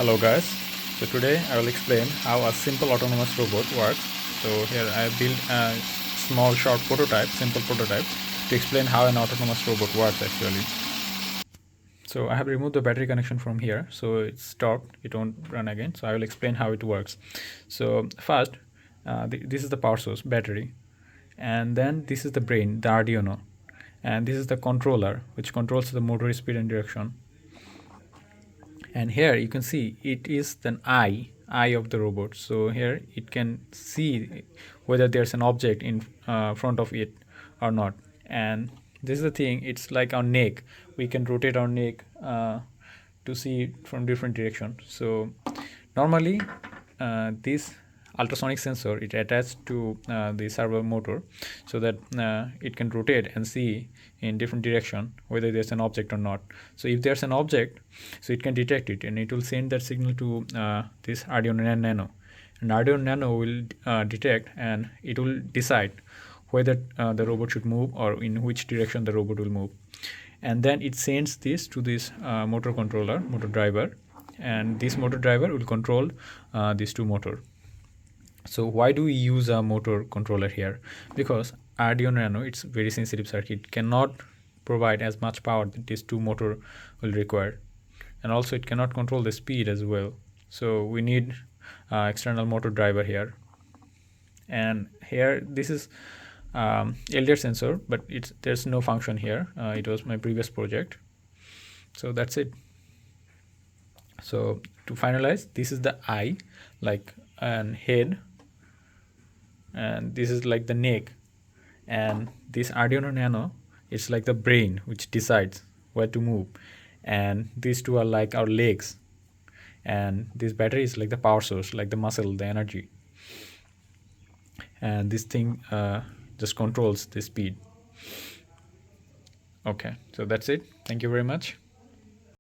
Hello guys, so today I will explain how a simple autonomous robot works. So here I built a small short prototype, simple prototype, to explain how an autonomous robot works actually. So I have removed the battery connection from here, so it's stopped, it won't run again. So I will explain how it works. So first, this is the power source, battery, and then this is the brain, the Arduino, and this is the controller which controls the motor speed and direction. And here you can see it is an eye of the robot. So here it can see whether there's an object in front of it or not. And this is the thing, it's like our neck, we can rotate our neck to see it from different directions. So normally this ultrasonic sensor it attached to the servo motor, so that it can rotate and see in different direction whether there's an object or not. So if there's an object, so it can detect it and it will send that signal to this Arduino Nano, and Arduino Nano will detect and it will decide whether the robot should move or in which direction the robot will move. And then it sends this to this motor controller, motor driver, and this motor driver will control these two motor. So why do we use a motor controller here? Because Arduino Nano, it's very sensitive circuit, cannot provide as much power that this two motor will require, and also it cannot control the speed as well. So we need external motor driver here. And here this is LDR sensor, but there's no function here. It was my previous project. So that's it. So to finalize, this is the eye, like an head, and this is like the neck, and this Arduino Nano, it's like the brain which decides where to move, and these two are like our legs, and this battery is like the power source, like the muscle, the energy, and this thing just controls the speed. Okay, so that's it. Thank you very much.